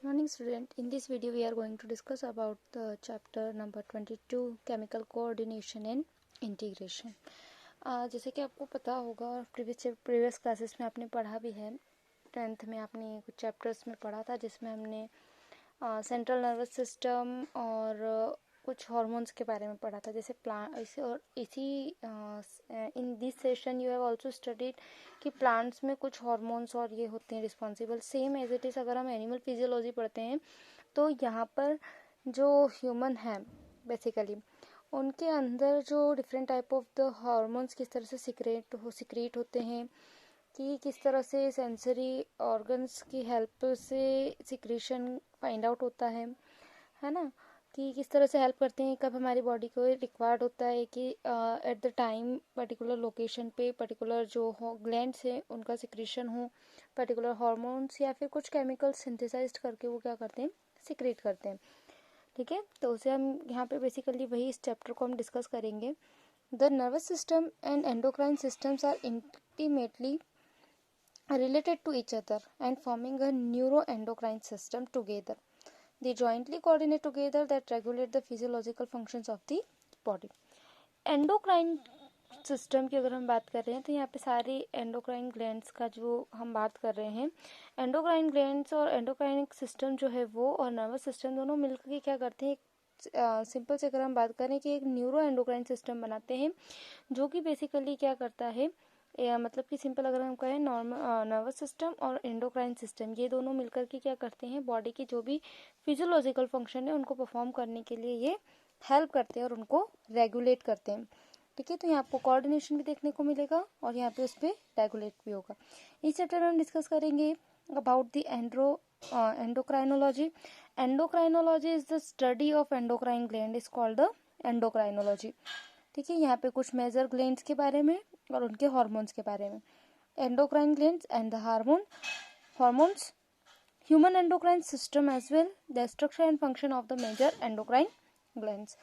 Morning student, in this video we are going to discuss about the chapter number 22 chemical coordination and integration. जैसे कि आपको पता होगा और प्रीवियस क्लासेस में आपने पढ़ा भी है, 10th में आपने कुछ चैप्टर्स में पढ़ा था जिसमें हमने सेंट्रल नर्वस सिस्टम और कुछ हार्मोन्स के बारे में पढ़ा था. जैसे in this session you have also studied कि प्लांट्स में कुछ हार्मोन्स और ये होते हैं responsible, same as it is. अगर हम एनिमल फिजियोलॉजी पढ़ते हैं तो यहाँ पर जो ह्यूमन है बेसिकली उनके अंदर जो different type of the hormones किस तरह से सिक्रेट होते हैं, कि किस तरह से सेंसरी ऑर्गन्स की हेल्प से सिक्रेशन फाइंड आउट होता है ना, कि किस तरह से हेल्प करते हैं, कब हमारी बॉडी को रिक्वायर्ड होता है कि at the time particular location पे पर्टिकुलर जो ग्लैंड्स हैं उनका सिक्रेशन हो, पर्टिकुलर हार्मोन्स या फिर कुछ केमिकल सिंथेसाइज्ड करके वो क्या करते हैं, सिक्रेट करते हैं. ठीक है, तो उसे हम यहाँ पे बेसिकली वही इस चैप्टर को हम डिस्कस करेंगे. The nervous system and endocrine systems are intimately related to each other and forming a neuroendocrine system together. They jointly coordinate together that regulate the physiological functions of the body. Endocrine system की अगर हम बात कर रहे हैं तो यहाँ पे सारे एंडोक्राइन ग्लैंड्स का जो हम बात कर रहे हैं, एंडोक्राइन ग्लैंड्स और एंडोक्राइनिक सिस्टम जो है वो और नर्वस सिस्टम दोनों मिलकर के क्या करते हैं, सिंपल से अगर हम बात करें कि एक न्यूरो एंडोक्राइन सिस्टम बनाते हैं जो कि बेसिकली क्या करता है, मतलब कि सिंपल अगर हम कहें नर्वस सिस्टम और एंडोक्राइन सिस्टम ये दोनों मिलकर के क्या करते हैं, बॉडी की जो भी फिजियोलॉजिकल फंक्शन है उनको परफॉर्म करने के लिए ये हेल्प करते हैं और उनको रेगुलेट करते हैं. ठीक है, तो यहाँ आपको कोऑर्डिनेशन भी देखने को मिलेगा और यहाँ पे उस पर रेगुलेट भी होगा. इस चैप्टर में हम डिस्कस करेंगे about the endocrinology. Endocrinology is the study of endocrine gland is called the endocrinology. ठीक है, यहाँ पे कुछ मेजर ग्लैंड्स के बारे में और उनके हार्मोन्स के बारे में. Endocrine glands and the hormones, human endocrine system as well, the structure and function of the major endocrine glands.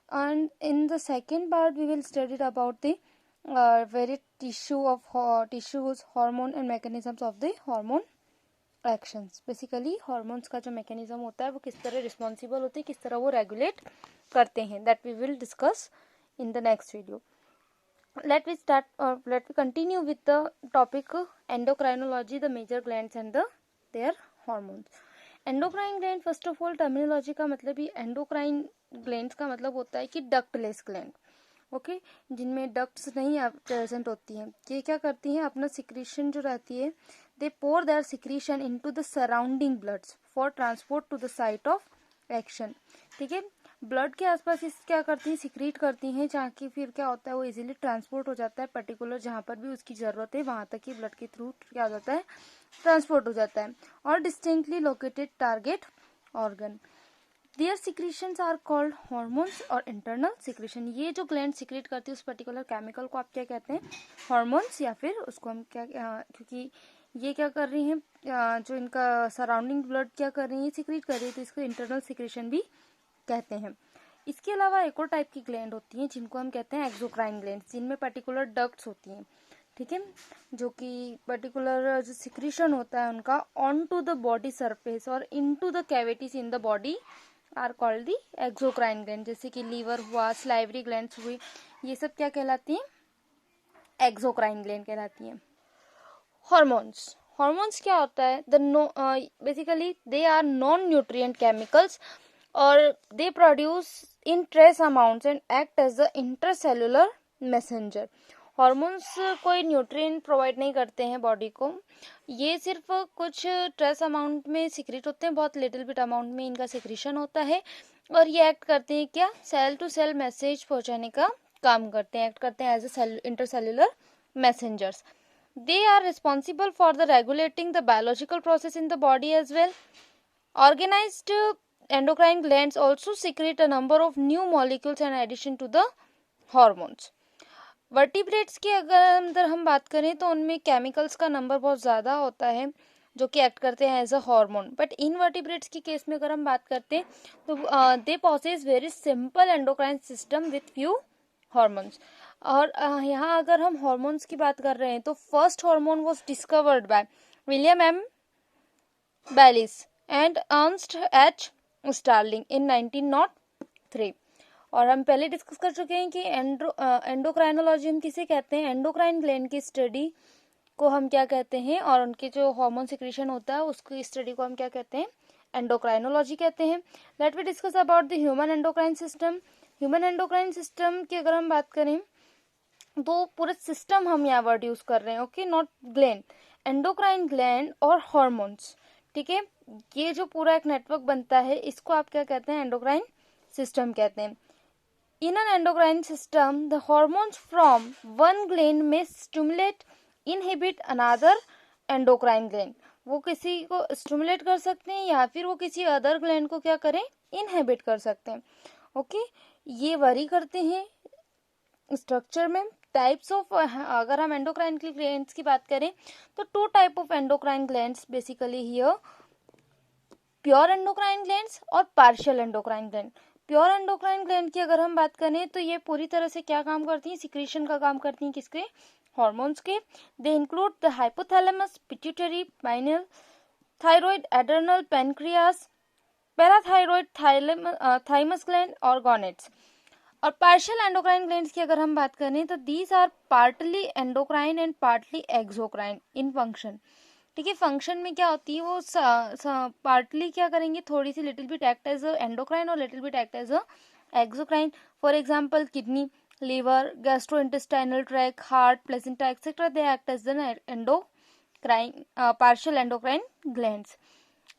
And in the second part we will study about the various tissues, hormone and mechanisms of the hormone actions. Basically hormones का जो mechanism होता है वो किस तरह responsible होते हैं, किस तरह वो regulate करते हैं, that we will discuss in the next video. Let me continue with the topic endocrinology, the major glands and their hormones. Endocrine gland, first of all terminology का मतलब ही एंडोक्राइन ग्लैंड्स का मतलब होता है कि डक्टलेस ग्लैंड. ओके, जिनमें ducts नहीं present होती हैं. ये क्या करती हैं, अपना सिक्रीशन जो रहती है, they pour their secretion into the surrounding bloods for transport to the site of action. ठीक है, ब्लड के आसपास इस क्या करती हैं, सिक्रीट करती हैं, जहाँ की फिर क्या होता है वो इजीली ट्रांसपोर्ट हो जाता है पर्टिकुलर जहाँ पर भी उसकी ज़रूरत है वहाँ तक ही ब्लड के थ्रू क्या हो जाता है, ट्रांसपोर्ट हो जाता है. और distinctly located target organ, their secretions are called hormones और इंटरनल सिक्रीशन. ये जो ग्लैंड सिक्रीट करती है उस पर्टिकुलर केमिकल को आप क्या कहते हैं, हार्मोन्स, या फिर उसको हम क्या क्योंकि ये क्या कर रही हैं, जो इनका सराउंडिंग ब्लड क्या कर रही है, सिक्रीट कर रही है, तो इसको इंटरनल सिक्रीशन भी कहते हैं. इसके अलावा एक और टाइप की ग्लैंड होती हैं जिनको हम कहते हैं एक्सोक्राइन ग्लैंड, जिनमें पर्टिकुलर डक्ट्स होती हैं. ठीक है, जो कि पर्टिकुलर जो सिक्रीशन होता है उनका on to the body surface और into the cavities in the body are called the exocrine gland. जैसे कि लीवर हुआ, सलाइवरी ग्लैंड्स हुई, ये सब क्या कहलाती हैं, एक्सोक्राइन ग्लैंड कहलाती हैं. हार्मोन्स क्या होता है, basically they are non nutrient chemicals और they produce in trace amounts and act as the intercellular messenger. Hormones कोई न्यूट्रिएंट प्रोवाइड नहीं करते हैं बॉडी को, ये सिर्फ कुछ ट्रेस अमाउंट में सिक्रीट होते हैं, बहुत लिटिल बिट अमाउंट में इनका सिक्रीशन होता है और ये एक्ट करते हैं क्या, सेल टू सेल मैसेज पहुंचाने का काम करते हैं, एक्ट करते हैं as a intercellular messengers. They are responsible for the regulating the biological process in the body as well. Organized endocrine glands also secrete a number of new molecules in addition to the hormones. Vertebrates की अगर अंदर हम बात करें तो उनमें chemicals का number बहुत ज़्यादा होता है जो कि एक्ट करते हैं as a hormone. But invertebrates की केस में अगर हम बात करते हैं तो they possess very simple endocrine system with few hormones. और यहाँ अगर हम हार्मोन्स की बात कर रहे हैं तो first hormone was discovered by William M Bayliss and Ernest H Starling in 1903। और हम पहले डिस्कस कर चुके हैं कि एंडोक्राइनोलॉजी हम किसे कहते हैं, एंडोक्राइन ग्लैंड की स्टडी को हम क्या कहते हैं, और उनके जो हार्मोन सिक्रीशन होता है उसकी स्टडी को हम क्या कहते हैं, एंडोक्राइनोलॉजी कहते हैं। Let we discuss about the human endocrine system. Human endocrine system की अगर हम बात करें तो पूरे सिस्टम हम यहाँ वर्ड यूज कर रहे हैं, okay, not gland, endocrine gland और हॉर्मोन्स, ठीक है। ये जो पूरा एक नेटवर्क बनता है इसको आप क्या कहते हैं, एंडोक्राइन सिस्टम कहते हैं। In an endocrine system, the hormones from one gland may stimulate, inhibit another endocrine gland. वो किसी को स्टिमुलेट कर सकते हैं या फिर वो किसी अदर ग्लैंड को क्या करें, इनहिबिट कर सकते हैं, ओके। ये वरी करते हैं स्ट्रक्चर में। टाइप्स ऑफ, अगर हम एंडोक्राइन ग्लैंड्स की बात करें तो two type of endocrine glands basically here, pure endocrine glands और partial endocrine gland. Pure endocrine gland की अगर हम बात करें तो ये पूरी तरह से क्या काम करती हैं, सिक्रीशन का काम करती हैं, किसके, हॉर्मोन्स के। They include the hypothalamus, pituitary, pineal, thyroid, adrenal, pancreas, parathyroid, thymus gland और गॉनेट्स। और पार्शियल एंडोक्राइन ग्लैंड्स की अगर हम बात करें तो these are partly endocrine and partly exocrine in function, ठीक है। फंक्शन में क्या होती है, वो पार्टली क्या करेंगे, थोड़ी सी little bit act as endocrine और little bit act as exocrine. For example kidney, liver, gastrointestinal tract, heart, placenta etcetera, they act as endocrine, partial endocrine glands.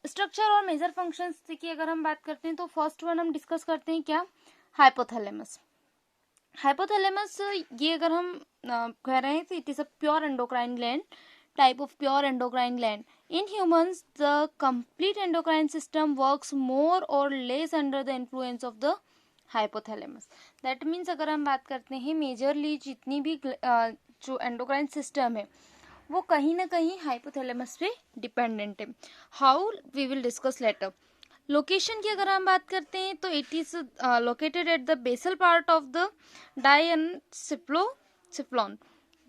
Structure और मेजर फंक्शंस की अगर हम बात करते हैं तो फर्स्ट वन हम डिस्कस करते हैं क्या, हाइपोथैलेमस। हाइपोथैलेमस ये अगर हम कह रहे हैं तो it is a pure endocrine gland, type of pure endocrine gland. In humans, the complete endocrine system works more or less under the influence of the hypothalamus. That means अगर हम बात करते हैं मेजरली जितनी भी जो एंडोक्राइन सिस्टम है वो कहीं ना कहीं हाइपोथैलेमस पे डिपेंडेंट है। How we will discuss later. Location की अगर हम बात करते हैं तो it is located at the basal part of the diencephalon,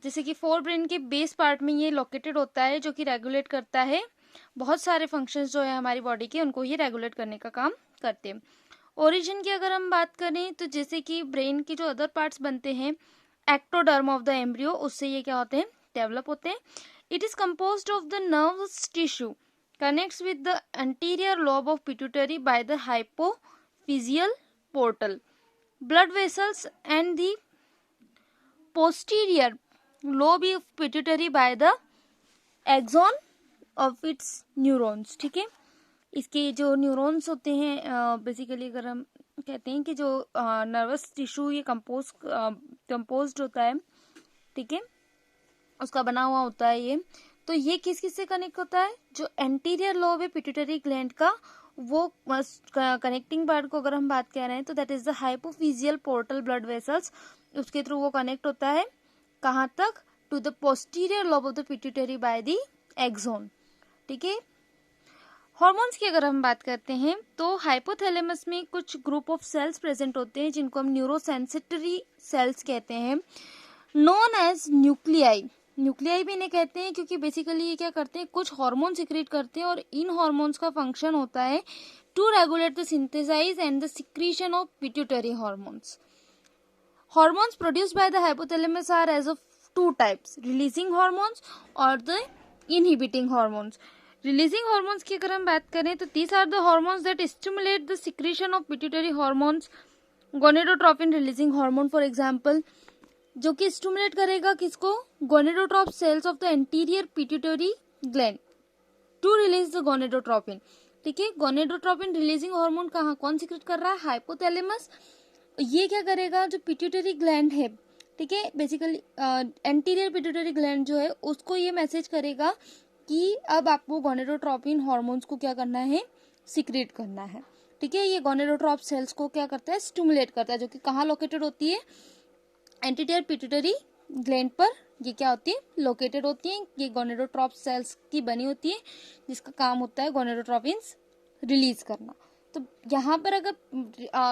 जैसे कि फोर ब्रेन के बेस पार्ट में ये लोकेटेड होता है, जो कि रेगुलेट करता है बहुत सारे फंक्शंस जो है हमारी बॉडी के, उनको ये रेगुलेट करने का काम करते हैं। ओरिजिन की अगर हम बात करें तो जैसे कि ब्रेन के जो अदर पार्ट्स बनते हैं, एक्टोडर्म ऑफ द एम्ब्रियो, उससे ये क्या होते हैं, डेवलप होते हैं। It is composed of the nerves tissue, connects with the anterior lobe of pituitary by the hypophyseal portal, blood vessels and the posterior lobe of pituitary by the axon of its neurons, ठीक है। इसके जो neurons होते हैं basically अगर हम कहते हैं कि जो नर्वस टिश्यू ये कंपोज्ड होता है, ठीक है, उसका बना हुआ होता है ये, तो ये किस किस से कनेक्ट होता है, जो एंटीरियर लोब है पिट्यूटरी ग्लैंड का, वो कनेक्टिंग पार्ट को अगर हम बात कर रहे हैं तो that is the hypophyseal portal blood vessels, उसके थ्रू वो कनेक्ट होता है कहाँ तक, to the posterior lobe of the pituitary by the axon, ठीक है। हॉर्मोन्स की अगर हम बात करते हैं तो हाइपोथैलेमस में कुछ ग्रुप ऑफ सेल्स प्रेजेंट होते हैं जिनको हम न्यूरोसेंसिटरी सेल्स कहते हैं, नोन एज न्यूक्लियाई। न्यूक्लियाई भी इन्हें कहते हैं क्योंकि बेसिकली ये क्या करते हैं, कुछ हार्मोन सिक्रेट करते हैं और इन हार्मोन्स का फंक्शन होता है to regulate the synthesize and the secretion of pituitary hormones. Hormones produced by the hypothalamus are as of two types, releasing hormones और the inhibiting hormones. Releasing hormones की अगर हम बात करें तो these are the hormones that stimulate the secretion of pituitary hormones, gonadotropin releasing hormone for example, जो कि stimulate करेगा किसको, gonadotrope cells of the anterior pituitary gland to release the gonadotropin, ठीक है। गोनेडोट्रोपिन रिलीजिंग हार्मोन कहाँ, कौन secret कर रहा है, हाइपोथैलेमस। ये क्या करेगा, जो पिट्यूटरी ग्लैंड है, ठीक है, बेसिकली एंटीरियर पिट्यूटरी ग्लैंड जो है उसको ये मैसेज करेगा कि अब आपको गोनेडोट्रोपिन हार्मोन्स को क्या करना है, सीक्रेट करना है, ठीक है। ये गोनेडोट्रोप सेल्स को क्या करता है, स्टिमुलेट करता है, जो कि कहाँ लोकेटेड होती है, एंटीरियर पिट्यूटरी ग्लैंड पर ये क्या होती है, लोकेटेड होती है। ये गोनेडोट्रोप सेल्स की बनी होती है जिसका काम होता है गोनेडोट्रोपिन्स रिलीज करना। तो यहाँ पर अगर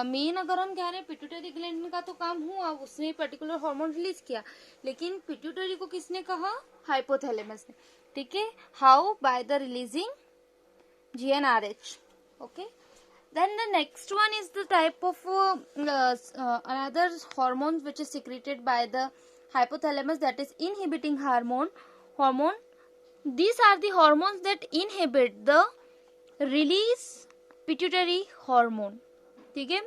मेन अगर हम कह रहे हैं पिट्यूटरी ग्लैंड का तो काम हुआ, उसने पर्टिकुलर हार्मोन रिलीज किया, लेकिन पिट्यूटरी को किसने कहा, हाइपोथैलेमस ने, ठीक है। How, by the releasing GnRH. Okay. Then the next one is the type of another hormone which is secreted by the hypothalamus, that is inhibiting hormone. These are the hormones that inhibit the release pituitary hormone. ठीक है,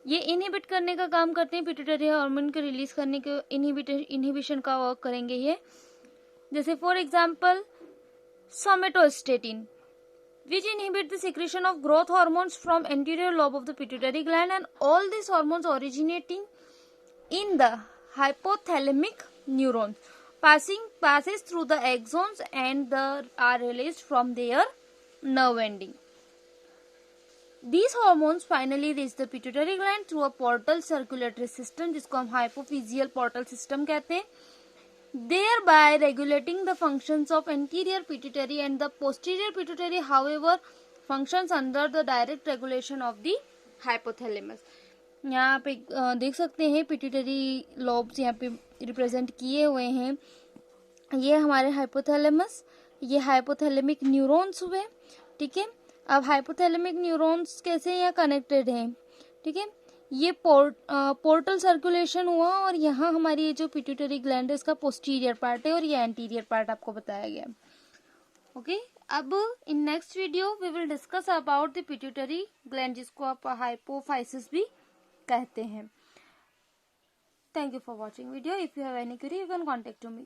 ये inhibit करने का काम करते हैं, pituitary hormone को release करने के इनहिबिशन का वर्क करेंगे ये. जैसे for example somatostatin, which inhibit the secretion of growth hormones from anterior lobe of the pituitary gland, and all these hormones originating in the hypothalamic neurons, passes through the axons and are released from their nerve ending. These hormones finally reach the pituitary gland through a portal circulatory system, जिसको हम hypophyseal portal system कहते हैं, thereby regulating the functions of anterior pituitary and the posterior pituitary, however functions under the direct regulation of the hypothalamus. यहाँ पे देख सकते हैं pituitary lobes यहाँ पे रिप्रेजेंट किए हुए हैं. ये हमारे हाइपोथैलेमस, ये हाइपोथैलेमिक न्यूरॉन्स हुए. ठीक है, अब हाइपोथैलेमिक न्यूरॉन्स कैसे यहाँ कनेक्टेड हैं. ठीक है, ये पोर्टल सर्कुलेशन हुआ और यहाँ हमारी ये जो पिट्यूटरी ग्लैंड है इसका पोस्टीरियर पार्ट है और ये एंटीरियर पार्ट आपको बताया गया. ओके, अब in next video we will discuss about the pituitary gland, जिसको आप हाइपोफाइसिस भी कहते हैं. Thank you for watching video. If you have any query you can contact to me.